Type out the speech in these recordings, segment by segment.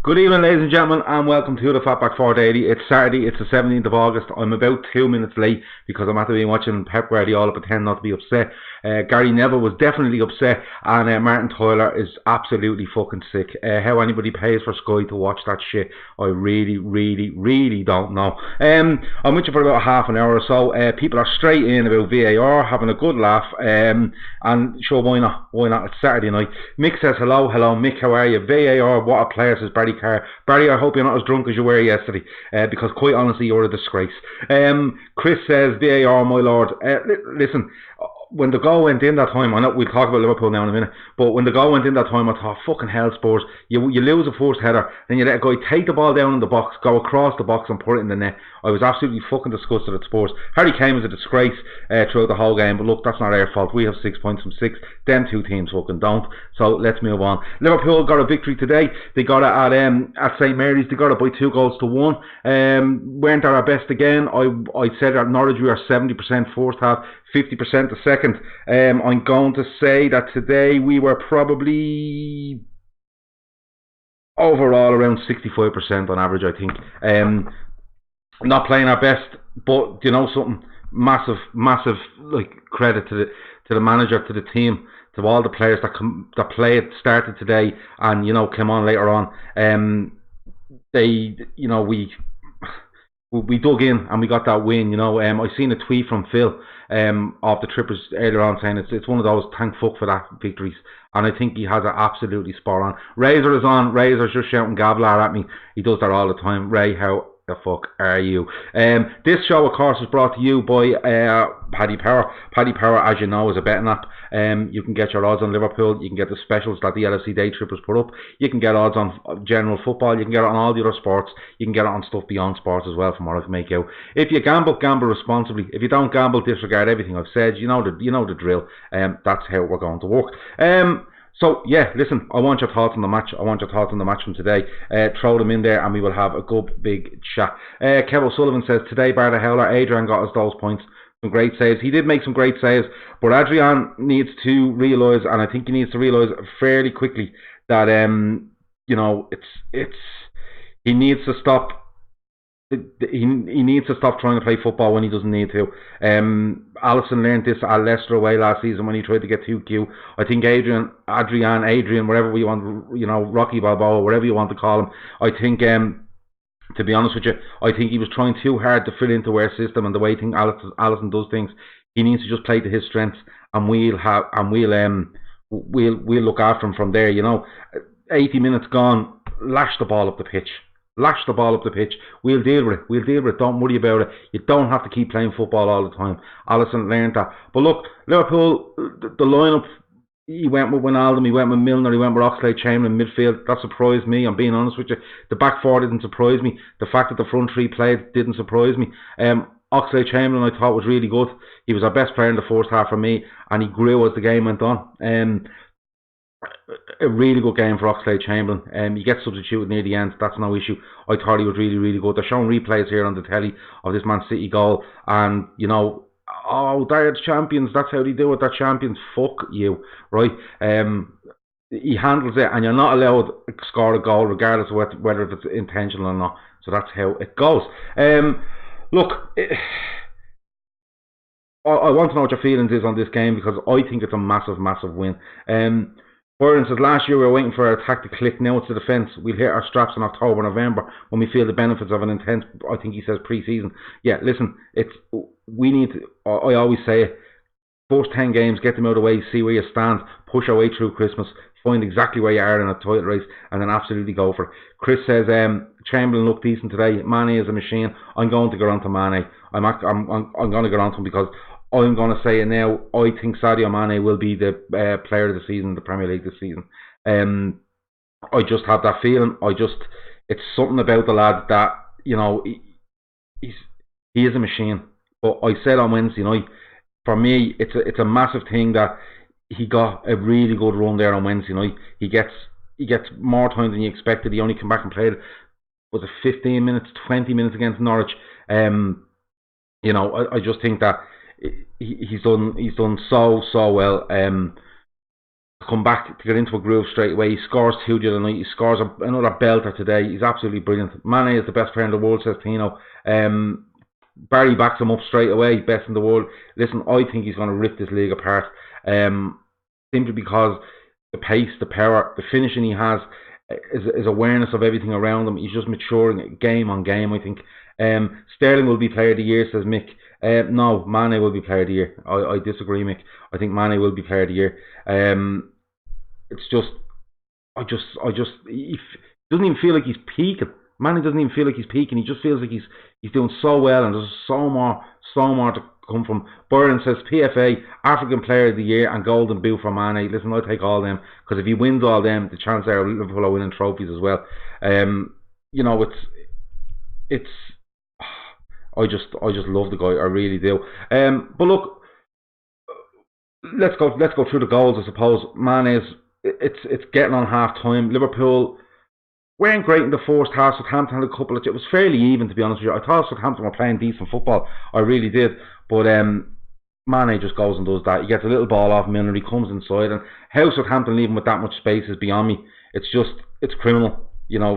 Good evening, ladies and gentlemen, and welcome to the FB4 Daily. It's Saturday, it's the 17th of August. I'm about 2 minutes late because I'm after being watching Pep Guardiola pretend not to be upset. Gary Neville was definitely upset, and Martin Tyler is absolutely fucking sick. How anybody pays for Sky to watch that shit, I really don't know. I'm with you for about half an hour or so. People are straight in about VAR, having a good laugh, and sure, why not? Why not? It's Saturday night. Mick says hello, Mick, how are you? VAR, what a player, says Barry Carr. Barry, I hope you're not as drunk as you were yesterday, because quite honestly, you're a disgrace. Chris says, VAR, my lord. Listen, when the goal went in that time, I know we'll talk about Liverpool now in a minute, but when the goal went in that time, I thought, fucking hell, Spurs, you lose a first header, then you let a guy take the ball down in the box, go across the box and put it in the net. I was absolutely fucking disgusted at Spurs. Harry Kane was a disgrace throughout the whole game, but look, that's not our fault. We have 6 points from 6. Them two teams fucking don't. So let's move on. Liverpool got a victory today. They got it at St Mary's. They got it by 2-1. Weren't at our best again. I said at Norwich we are 70% first half, 50% the second. I'm going to say that today we were probably overall around 65% on average, I think. Not playing our best, but you know something, massive like credit to the manager, to the team, to all the players that started today and came on later on. We dug in and we got that win. I seen a tweet from Phil of the Trippers earlier on saying it's one of those thank fuck for that victories, and I think he has it absolutely spot on. Razor is on. Razor's just shouting Gavlar at me. He does that all the time. Ray, how the fuck are you? This show, of course, is brought to you by Paddy Power. Paddy Power, as you know, is a betting app. You can get your odds on Liverpool. You can get the specials that the LFC Day Trippers put up. You can get odds on general football. You can get it on all the other sports. You can get it on stuff beyond sports as well, from what I can make out. If you gamble responsibly. If you don't gamble, disregard everything I've said. You know the drill. That's how we're going to work. So, yeah, listen, I want your thoughts on the match. I want your thoughts on the match from today. Throw them in there and we will have a good big chat. Kev O'Sullivan says, today, bar the howler, Adrian got us those points. Some great saves. He did make some great saves, but Adrian needs to realise, and I think he needs to realise fairly quickly, that, he needs to stop. He needs to stop trying to play football when he doesn't need to. Alisson learned this at Leicester away last season when he tried to get too cute. I think Adrian, whatever we want, Rocky Balboa, whatever you want to call him. I think, to be honest with you, I think he was trying too hard to fit into our system and the way Alisson does things. He needs to just play to his strengths, and we'll look after him from there. 80 minutes gone, lash the ball up the pitch. Lash the ball up the pitch. We'll deal with it. Don't worry about it. You don't have to keep playing football all the time. Alisson learned that. But look, Liverpool, the lineup, he went with Wijnaldum, he went with Milner, he went with Oxlade-Chamberlain midfield. That surprised me, I'm being honest with you. The back four didn't surprise me. The fact that the front three played didn't surprise me. Oxlade-Chamberlain I thought was really good. He was our best player in the first half for me, and he grew as the game went on. A really good game for Oxlade-Chamberlain. He gets substituted near the end, that's no issue. I thought he was really good. They're showing replays here on the telly of this Man City goal, and they're the champions, that's how they do it, they're champions. Fuck you, right? He handles it, and you're not allowed to score a goal regardless of whether it's intentional or not. So that's how it goes. Look, I want to know what your feelings is on this game, because I think it's a massive win. For instance, last year we were waiting for our attack to click. Now it's the defence. We'll hit our straps in October, November, when we feel the benefits of an intense, I think he says, pre-season. Yeah, listen, we need to, I always say it, first 10 games, get them out of the way, see where you stand, push our way through Christmas, find exactly where you are in a title race, and then absolutely go for it. Chris says, Chamberlain looked decent today. Mane is a machine. I'm going to go on to Mane. I'm going to go on to him, because I'm going to say it now. I think Sadio Mane will be the player of the season, the Premier League this season. I just have that feeling. It's something about the lad that, he is a machine. But I said on Wednesday night, for me, it's a massive thing that he got a really good run there on Wednesday night. He gets more time than he expected. He only came back and played, was it 15 minutes, 20 minutes against Norwich. I just think that he's done so well. To come back, to get into a groove straight away. He scores 2 the other night. He scores another belter today. He's absolutely brilliant. Mane is the best player in the world, says Tino. Barry backs him up straight away, best in the world. Listen, I think he's going to rip this league apart. Simply because the pace, the power, the finishing he has, his awareness of everything around him. He's just maturing game on game, I think. Sterling will be player of the year, says Mick. No, Mane will be player of the year. I disagree, Mick. I think Mane will be player of the year. It's just, he doesn't even feel like he's peaking. Mane doesn't even feel like he's peaking. He just feels like he's doing so well, and there's so more to come from. Byron says PFA, African Player of the Year, and Golden Boot for Mane. Listen, I'll take all them, because if he wins all them, the chance there Liverpool are winning trophies as well. It's I just love the guy. I really do. But look, let's go through the goals. I suppose it's getting on half time. Liverpool weren't great in the first half. Southampton had a couple of. It was fairly even, to be honest with you. I thought Southampton were playing decent football. I really did. But Mane just goes and does that. He gets a little ball off Milner. He comes inside, and how Southampton leave him with that much space is beyond me. It's criminal.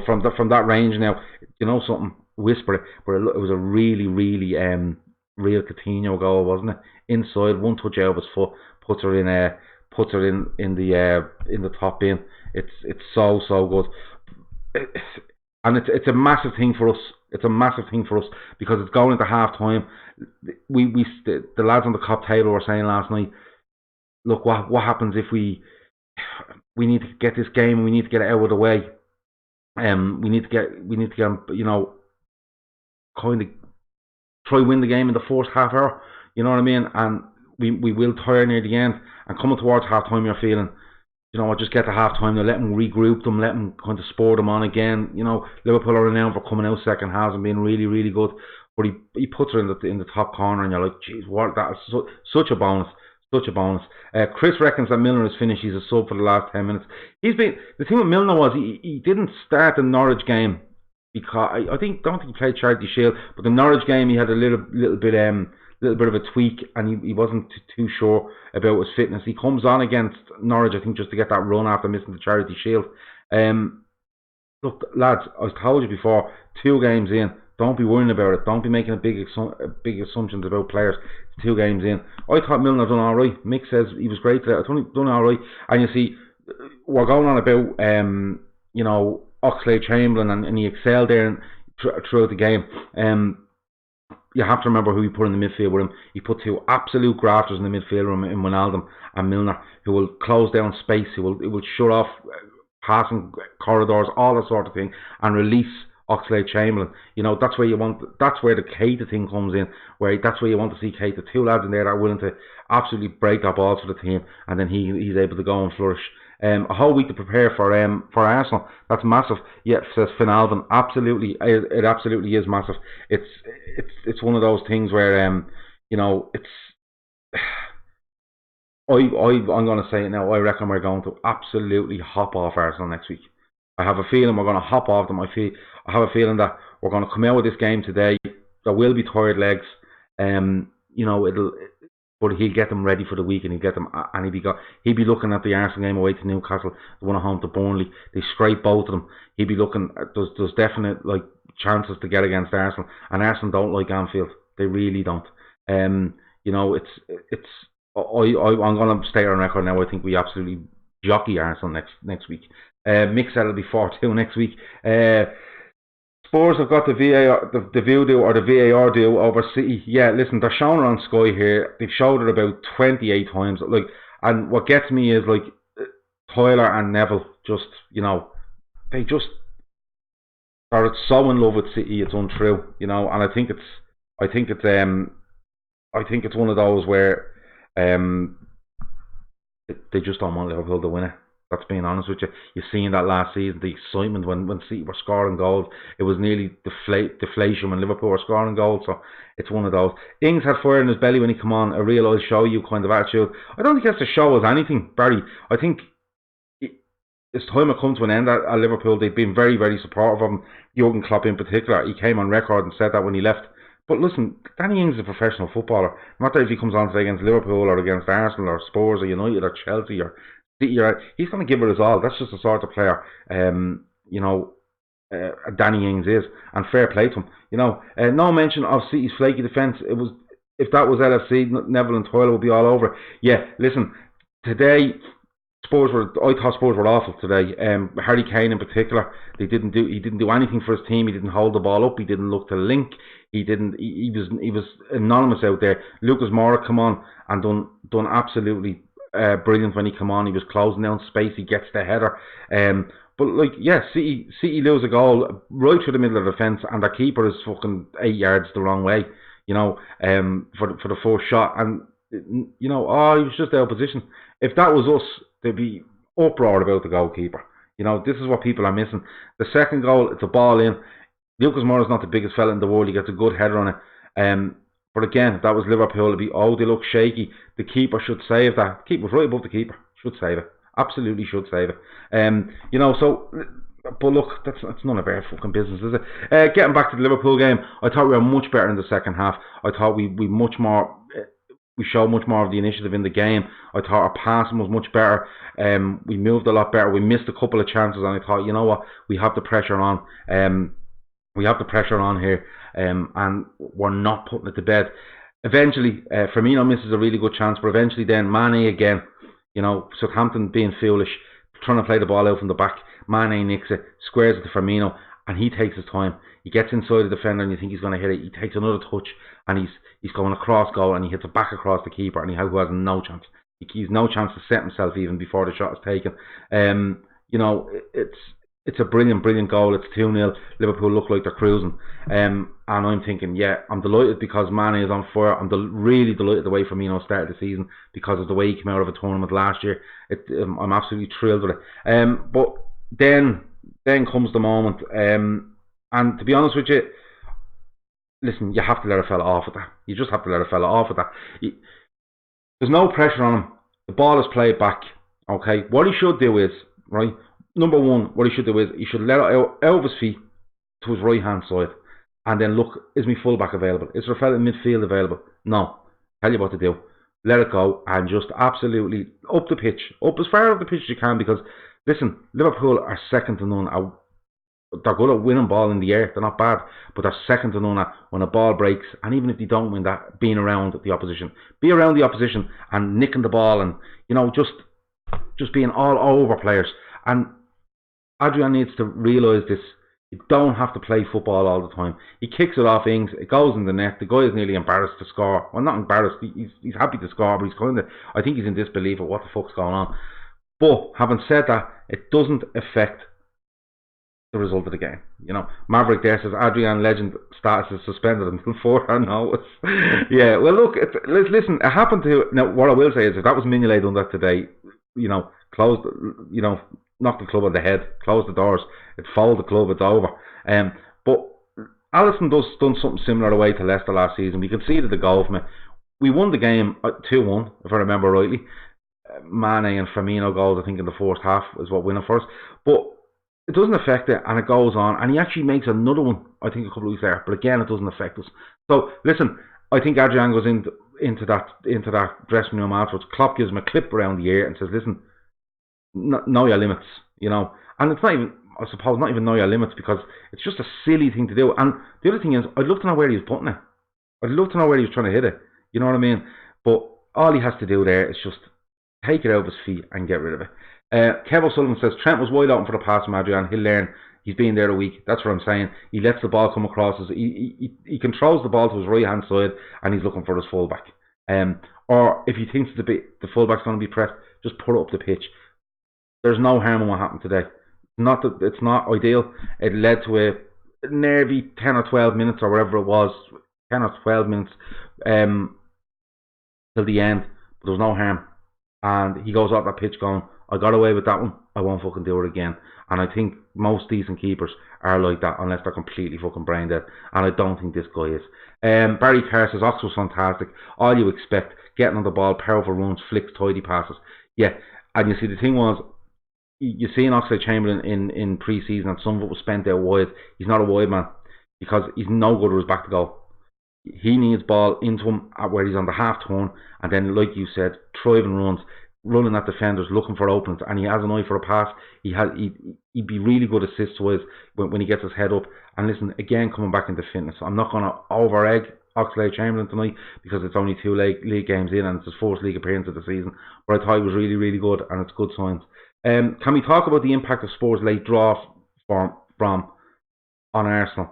From that range now. Something. Whisper it, but it was a really, really real Coutinho goal, wasn't it? Inside, one touch out of his foot, puts her in the top bin. It's so good, and it's a massive thing for us. It's a massive thing for us because it's going into half time. The lads on the COP table were saying last night, look, what happens if we need to get this game, we need to get it out of the way. We need to get kind of try win the game in the first half hour, you know what I mean? And we will tire near the end. And coming towards half time, you're feeling, just get to half time, let them regroup them, let them kind of spur them on again. Liverpool are renowned for coming out second halves and being really, really good. But he puts her in the top corner, and you're like, geez, what? That is such a bonus. Such a bonus. Chris reckons that Milner is finished. He's a sub for the last 10 minutes. The thing with Milner was he didn't start the Norwich game because I don't think he played Charity Shield, but the Norwich game he had a little bit of a tweak, and he wasn't too sure about his fitness. He comes on against Norwich, I think, just to get that run after missing the Charity Shield. Look, lads, I've told you before, 2 games in, don't be worrying about it. Don't be making big assumptions about players. 2 games in, I thought Milner done all right. Mick says he was great today. I thought he done all right. And you see, we're going on about Oxlade-Chamberlain, and he excelled there throughout the game. You have to remember who he put in the midfield with him. He put 2 absolute grafters in the midfield room in Wijnaldum and Milner, who will close down space, who will shut off passing corridors, all that sort of thing, and release Oxlade-Chamberlain. That's where the Keita thing comes in, that's where you want to see Keita. 2 lads in there that are willing to absolutely break that ball for the team, and then he's able to go and flourish. A whole week to prepare for Arsenal. That's massive. Yeah, says Finn Alvin. Absolutely, it absolutely is massive. It's one of those things where it's. I'm going to say it now. I reckon we're going to absolutely hop off Arsenal next week. I have a feeling we're going to hop off them. I have a feeling that we're going to come out with this game today. There will be tired legs. But he'll get them ready for the week, and he'll get them, and he'll be looking at the Arsenal game away to Newcastle, the one at home to Burnley. They scrape both of them. He'll be looking at there's definite chances to get against Arsenal, and Arsenal don't like Anfield. They really don't. I'm going to stay on record now. I think we absolutely jockey Arsenal next week. Mick said it'll be 4-2 next week. Spurs have got the VAR, the voodoo or the VAR deal over City. Yeah, listen, they're showing it on Sky here. They've showed it about 28 times. And what gets me is Tyler and Neville they just are so in love with City. It's untrue, and I think it's one of those where they just don't want Liverpool to win it. That's being honest with you. You've seen that last season, the excitement when City were scoring goals. It was nearly deflation when Liverpool were scoring goals. So it's one of those. Ings had fire in his belly when he come on, a real I'll show you kind of attitude. I don't think he has to show us anything, Barry. I think it's time it comes to an end at Liverpool. They've been very, very supportive of him. Jurgen Klopp in particular. He came on record and said that when he left. But listen, Danny Ings is a professional footballer. No matter if he comes on today against Liverpool or against Arsenal or Spurs or United or Chelsea or City, he's going to give it his all. That's just the sort of player, Danny Ings is. And fair play to him. No mention of City's flaky defence. If that was LFC, Neville and Toyle would be all over. Yeah, listen, today I thought Spurs were awful today. Harry Kane in particular, he didn't do anything for his team. He didn't hold the ball up. He didn't look to link. He was anonymous out there. Lucas Moura come on and done absolutely brilliant when he come on. He was closing down space. He gets the header. But City lose a goal right through the middle of the fence, and their keeper is fucking 8 yards the wrong way. For the first shot, and he was just out of position. If that was us, they'd be uproar about the goalkeeper. This is what people are missing. The second goal, it's a ball in. Lucas Moura is not the biggest fella in the world. He gets a good header on it. But again, if that was Liverpool, it'd be, they look shaky. The keeper should save that. The keeper's right above the keeper. Should save it. Absolutely should save it. But look, that's none of our fucking business, is it? Getting back to the Liverpool game, I thought we were much better in the second half. I thought we showed much more of the initiative in the game. I thought our passing was much better. We moved a lot better. We missed a couple of chances, and I thought, you know what, we have the pressure on. We have the pressure on here, and we're not putting it to bed. Eventually, Firmino misses a really good chance, but eventually then Mane again, Southampton being foolish, trying to play the ball out from the back. Mane nicks it, squares it to Firmino, and he takes his time. He gets inside the defender, and you think he's going to hit it. He takes another touch, and he's going across goal, and he hits it back across the keeper, and he has no chance. He's no chance to set himself even before the shot is taken. It's a brilliant goal. It's 2-0. Liverpool look like they're cruising. And I'm thinking, I'm delighted because Mane is on fire. I'm really delighted the way Firmino started the season because of the way he came out of a tournament last year. I'm absolutely thrilled with it. But then comes the moment. And to be honest with you, listen, you have to let a fella off with that. You just have to let a fella off with that. There's no pressure on him. The ball is played back. Okay, what he should do is, right, number one, what he should do is he should let it out of his feet to his right hand side, and then look, is my fullback available? Is there a fella in midfield available? No. Tell you what to do. Let it go and just absolutely up the pitch, up as far up the pitch as you can, because listen, Liverpool are second to none. They're good at winning ball in the air. They're not bad, but they're second to none at when a ball breaks, and even if they don't win that, being around the opposition. Be around the opposition and nicking the ball, and just being all over players. And Adrian needs to realise this. You don't have to play football all the time. He kicks it off Ings, it goes in the net. The guy is nearly embarrassed to score. Well, not embarrassed, he's happy to score, but I think he's in disbelief of what the fuck's going on. But having said that, it doesn't affect the result of the game. Maverick there says Adrian legend status is suspended until further notice. Yeah, well look, listen, it happened to. Now what I will say is, if that was Mignolet done that today, closed, knocked the club on the head, closed the doors, it fouled the club, it's over. But Alisson done something similar away to Leicester last season. We conceded the goal from it. We won the game 2-1, if I remember rightly. Mane and Firmino goals, I think, in the first half is what won it for us. But it doesn't affect it, and it goes on, and he actually makes another one, I think, a couple of weeks later. But again, it doesn't affect us. So listen, I think Adrian goes into that dressing room afterwards. Klopp gives him a clip around the ear and says, "Listen, know your limits," And it's not even, I suppose, not even know your limits, because it's just a silly thing to do. And the other thing is, I'd love to know where he was putting it. I'd love to know where he was trying to hit it. You know what I mean? But all he has to do there is just take it out of his feet and get rid of it. Kev O'Sullivan says Trent was wide open for the pass from Adrian. He'll learn. He's been there a week. That's what I'm saying. He lets the ball come across. He controls the ball to his right hand side, and he's looking for his fullback. Or if he thinks the fullback's going to be pressed, just put it up the pitch. There's no harm in what happened today. It's not ideal. It led to a nearly 10 or 12 minutes or whatever it was, 10 or 12 minutes till the end. But there was no harm. and he goes off that pitch going, I got away with that one, I won't fucking do it again. And I think most decent keepers are like that unless they're completely fucking brain dead. And I don't think this guy is. Barry Carr says Ox was fantastic. All you expect, getting on the ball, powerful runs, flicks, tidy passes. Yeah, and you see the thing was, you see in Oxlade-Chamberlain in pre-season and some of it was spent out wide. He's not a wide man because he's no good with his back to goal. He needs ball into him at where he's on the half turn, and then, like you said, thriving runs, running at defenders, looking for openings, and he has an eye for a pass. He'd be really good assist-wise when he gets his head up. And listen, again, coming back into fitness, I'm not going to over-egg Oxlade-Chamberlain tonight because it's only 2 league games in and it's his first league appearance of the season. But I thought he was really, really good, and it's good signs. Can we talk about the impact of Spurs' late draw from on Arsenal?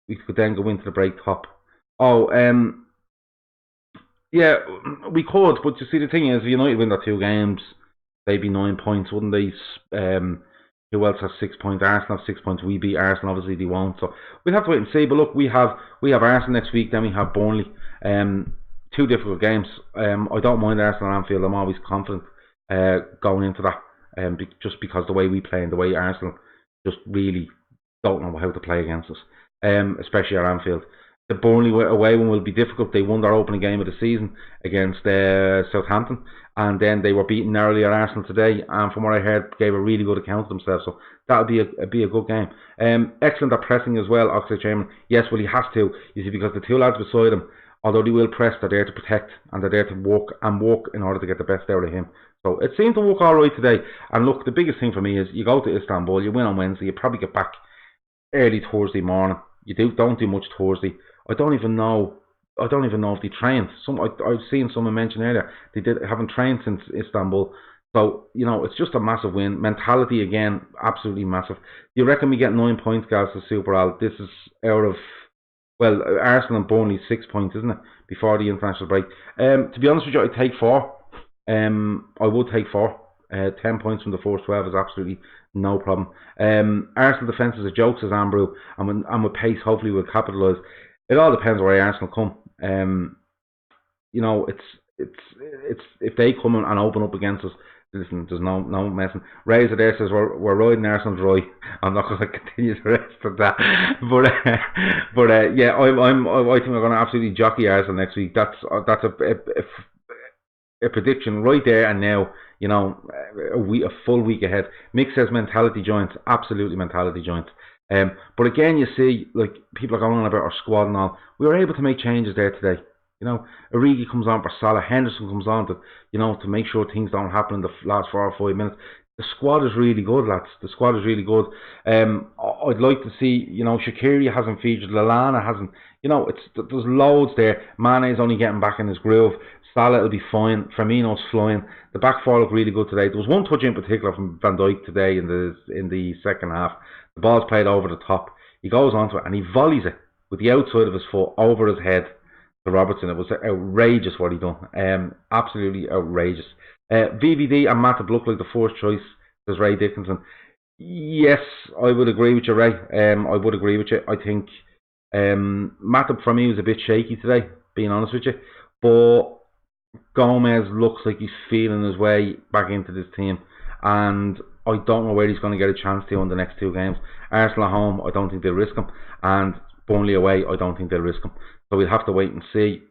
We could then go into the break top. Yeah, we could, but you see, the thing is, United win their 2 games, they'd be 9 points, wouldn't they? Who else has 6 points? Arsenal have 6 points. We beat Arsenal, obviously they won't. So we'll have to wait and see. But look, we have Arsenal next week, then we have Burnley. 2 difficult games. I don't mind Arsenal and Anfield. I'm always confident going into that, just because the way we play and the way Arsenal just really don't know how to play against us, especially at Anfield. The Burnley away one will be difficult. They won their opening game of the season against Southampton, and then they were beaten narrowly at Arsenal today, and from what I heard, gave a really good account of themselves. So that'll be a good game. Excellent at pressing as well, Oxlade-Chamberlain. Yes, well, he has to, you see, because the 2 lads beside him, although they will press, they're there to protect, and they're there to work in order to get the best out of him. So it seemed to work all right today. And look, the biggest thing for me is you go to Istanbul, you win on Wednesday, you probably get back early Thursday morning. You don't do much Thursday. I don't even know if they trained. I've seen someone mention earlier they haven't trained since Istanbul. So it's just a massive win. Mentality again, absolutely massive. You reckon we get 9 points, guys, to Super Al? This is out of Arsenal and Burnley 6 points, isn't it? Before the international break. To be honest with you, I'd take 4. I would take 4. 10 points from the first 12 is absolutely no problem. Arsenal defence is a joke, says Ambrew, and with pace, hopefully we'll capitalise. It all depends where Arsenal come. It's if they come and open up against us. Listen, there's no messing. Razor there says we're riding Arsenal dry. I'm not going to continue the rest of that, but yeah, I think we're going to absolutely jockey Arsenal next week. That's a prediction right there and now. A full week ahead. Mick says mentality joints, absolutely mentality joints. But again, you see, like, people are going on about our squad and all. We were able to make changes there today. Origi comes on for Salah. Henderson comes on to make sure things don't happen in the last 4 or 5 minutes. The squad is really good, lads. The squad is really good. I'd like to see, Shaqiri hasn't featured, Lallana hasn't. There's loads there. Mane's only getting back in his groove. Salah will be fine. Firmino's flying. The back 4 look really good today. There was one touch in particular from Van Dijk today in the second half. The ball's played over the top. He goes onto it and he volleys it with the outside of his foot over his head to Robertson. It was outrageous what he done. Absolutely outrageous. VVD and Matip look like the first choice, says Ray Dickinson. Yes, I would agree with you, Ray. I would agree with you. I think Matip for me was a bit shaky today, being honest with you. But Gomez looks like he's feeling his way back into this team, and I don't know where he's going to get a chance to in the next 2 games. Arsenal at home, I don't think they'll risk him, and Burnley away, I don't think they'll risk him. So we'll have to wait and see.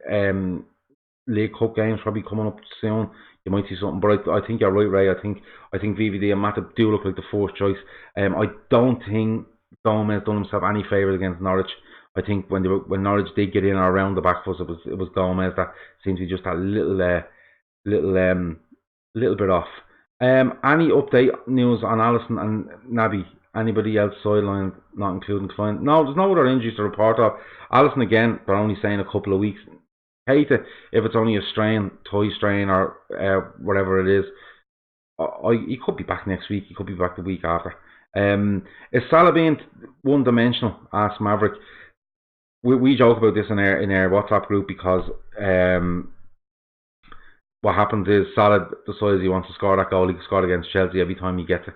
League Cup games probably coming up soon. You might see something, but I think you're right, Ray. I think VVD and Matip do look like the first choice. I don't think Gomez done himself any favours against Norwich. I think when Norwich did get in or around the back foot, it was Gomez that seems to be just that little bit off. Any update news on Alisson and Naby? Anybody else sidelined, not including Klein? No, there's no other injuries to report of. Alisson again, they're only saying a couple of weeks. Hate it if it's only a strain, toy strain or whatever it is. He could be back next week. He could be back the week after. Is Salah being one-dimensional? Asked Maverick. We joke about this in our WhatsApp group because what happens is Salah decides he wants to score that goal. He can score against Chelsea every time he gets it.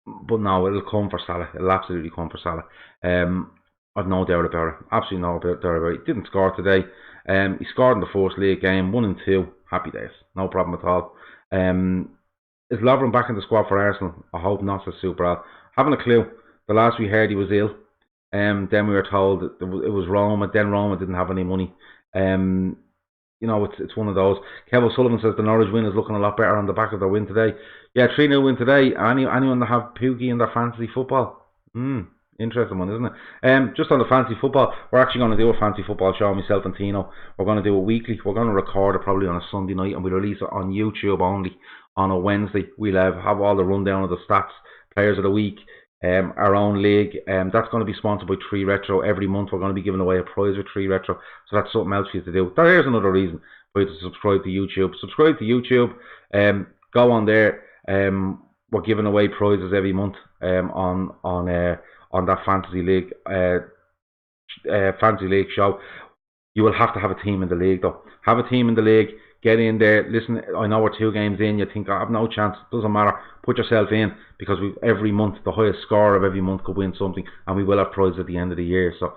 But no, it'll come for Salah. It'll absolutely come for Salah. I've no doubt about it. Absolutely no doubt about it. He didn't score today. He scored in the first league game, 1-2. Happy days, no problem at all. Is Lovren back in the squad for Arsenal? I hope not, says Super Al. Haven't a clue. The last we heard he was ill. Then we were told that it was Roma. Then Roma didn't have any money. You know, it's one of those. Kev O'Sullivan says the Norwich win is looking a lot better on the back of their win today. Yeah, 3-0 win today. Anyone that have Pookie in their fantasy football? Interesting one, isn't it? Just on the fantasy football, we're actually going to do a fantasy football show, myself and Tino. We're going to do it weekly. We're going to record it probably on a Sunday night, and we'll release it on YouTube only on a Wednesday. We'll have all the rundown of the stats, players of the week, our own league. That's going to be sponsored by 3 Retro. Every month we're going to be giving away a prize with 3 Retro. So that's something else for you to do. There's another reason for you to subscribe to YouTube. Subscribe to YouTube. Go on there. We're giving away prizes every month on that fantasy league show. You will have to have a team in the league though. Have a team in the league. Get in there. Listen, I know we're 2 games in. You think I have no chance. Doesn't matter. Put yourself in, because every month the highest score of every month could win something, and we will have prizes at the end of the year. So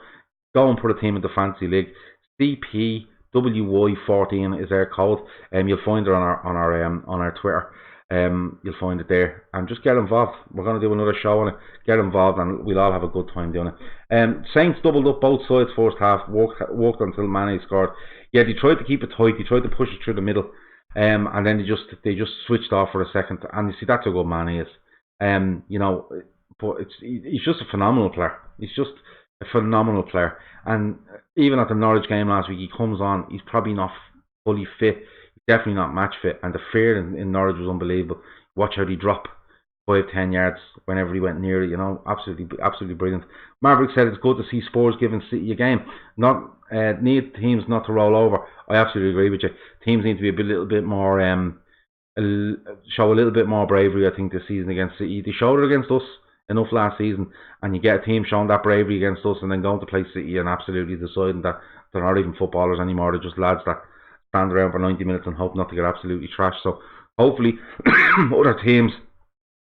go and put a team in the fantasy league. CPWY14 is our code. You'll find it on our Twitter. You'll find it there, and just get involved. We're going to do another show on it. Get involved, and we'll all have a good time doing it. Saints doubled up both sides first half. Worked until Mane scored. Yeah, they tried to keep it tight. They tried to push it through the middle, and then they just switched off for a second. And you see, that's how good Mane is. You know, but he's just a phenomenal player. He's just a phenomenal player. And even at the Norwich game last week, he comes on. He's probably not fully fit. Definitely not match fit, and the fear in Norwich was unbelievable. Watch how they drop 5-10 yards whenever he went near it. You know, absolutely brilliant. Maverick said it's good to see Spurs giving City a game. Need teams not to roll over. I absolutely agree with you. Teams need to be a little bit more show a little bit more bravery, I think, this season against City. They showed it against us enough last season, and you get a team showing that bravery against us and then going to play City and absolutely deciding that they're not even footballers anymore. They're just lads that stand around for 90 minutes and hope not to get absolutely trashed. So hopefully other teams,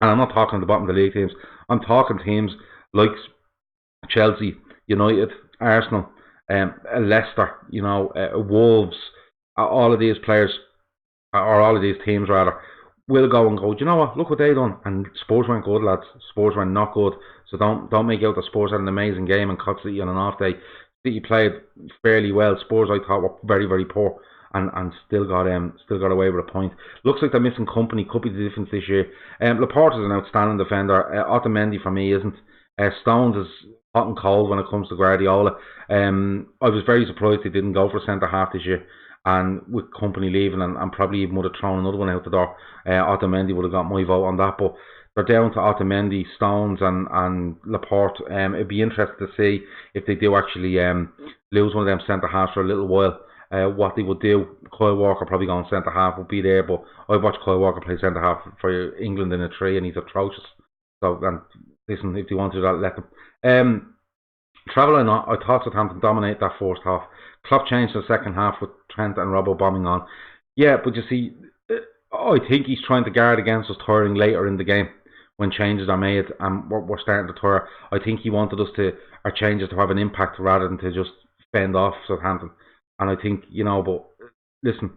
and I'm not talking the bottom of the league teams, I'm talking teams like Chelsea, United, Arsenal, Leicester, you know, Wolves, all of these players, or all of these teams rather, will go and go, do you know what, look what they done. And Spurs went good, lads. Spurs went not good. So don't make out that Spurs had an amazing game and caught City on an off day. City played fairly well. Spurs, I thought, were very, very poor. And still got away with a point. Looks like they're missing company. Could be the difference this year. Laporte is an outstanding defender. Otamendi for me isn't. Stones is hot and cold when it comes to Guardiola. I was very surprised he didn't go for centre half this year. And with company leaving, and probably even would have thrown another one out the door. Otamendi would have got my vote on that. But they're down to Otamendi, Stones, and Laporte. It'd be interesting to see if they do actually lose one of them centre halves for a little while. What they would do. Kyle Walker probably going centre half would be there, but I've watched Kyle Walker play centre half for England in a 3 and he's atrocious. So, and listen, if they want to do that, let them. Travel or not, I thought Southampton dominate that first half. Klopp changed the second half with Trent and Robbo bombing on. Yeah, but you see, I think he's trying to guard against us tiring later in the game when changes are made and we're starting to tire. I think he wanted our changes to have an impact rather than to just fend off Southampton. And I think, you know, but listen,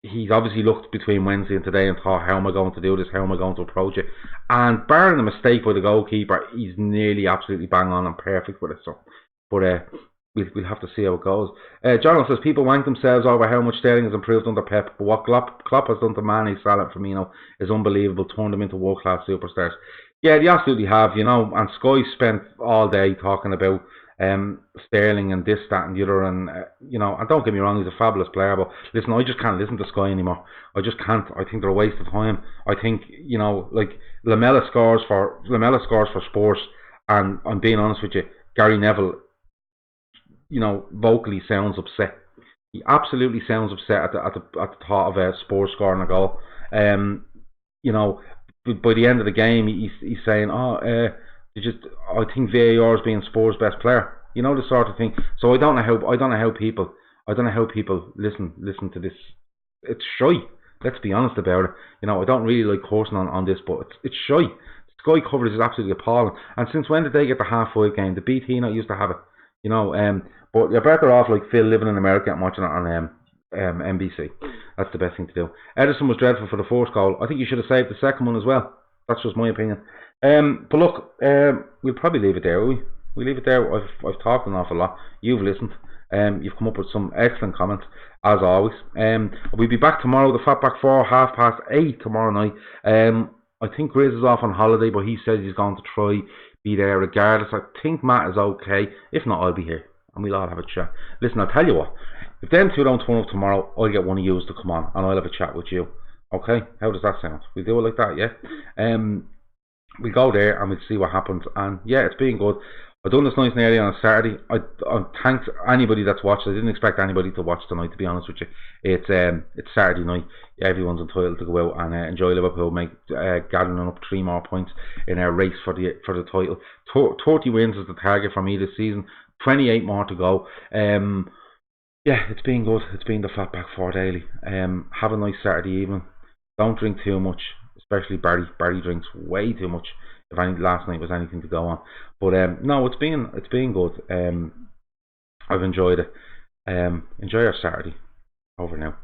he's obviously looked between Wednesday and today and thought, how am I going to do this? How am I going to approach it? And barring the mistake by the goalkeeper, he's nearly absolutely bang on and perfect with it. So, but we'll have to see how it goes. John says people wank themselves over how much Sterling has improved under Pep, but what Klopp has done to Mane, Salah, Firmino is unbelievable. Turned them into world-class superstars. Yeah, they absolutely have, you know. And Sky spent all day talking about Sterling and this, that and the other, and you know, and don't get me wrong, he's a fabulous player, but listen, I just can't listen to Sky anymore. I just can't. I think they're a waste of time. I think, you know, like Lamella scores for Spurs, and I'm being honest with you, Gary Neville, you know, vocally sounds upset. He absolutely sounds upset at the thought of Spurs scoring a goal. You know, by the end of the game, he's saying, I think VAR is being Spurs' best player. You know, the sort of thing. So I don't know how people listen to this. It's shy. Let's be honest about it. You know, I don't really like cursing on this, but it's shy. Sky coverage is absolutely appalling. And since when did they get the half-5 game? The BT not used to have it. You know, but you're better off like Phil living in America and watching it on NBC. That's the best thing to do. Edison was dreadful for the first goal. I think you should have saved the second one as well. That's just my opinion. But look, we'll probably leave it there, will we? We leave it there. I've talked an awful lot. You've listened. You've come up with some excellent comments as always. We'll be back tomorrow. The Fatback 4, 8:30 tomorrow night. I think Grizz is off on holiday, but he says he's going to try be there regardless. I think Matt is okay. If not, I'll be here and we'll all have a chat. Listen, I'll tell you what. If them two don't turn up tomorrow, I'll get one of you to come on and I'll have a chat with you. Okay? How does that sound? We do it like that, yeah? We go there and we'll see what happens. And yeah, it's been good. I've done this nice and early on a Saturday. I thanks anybody that's watched. I didn't expect anybody to watch tonight, to be honest with you. It's Saturday night. Everyone's entitled to go out and enjoy Liverpool, gathering up 3 more points in our race for the title. 30 wins is the target for me this season. 28 more to go. Yeah, it's been good. It's been the Fatback 4 Daily. Have a nice Saturday evening. Don't drink too much, especially Barry. Barry drinks way too much. If last night was anything to go on, but no, it's been good. I've enjoyed it. Enjoy our Saturday. Over now.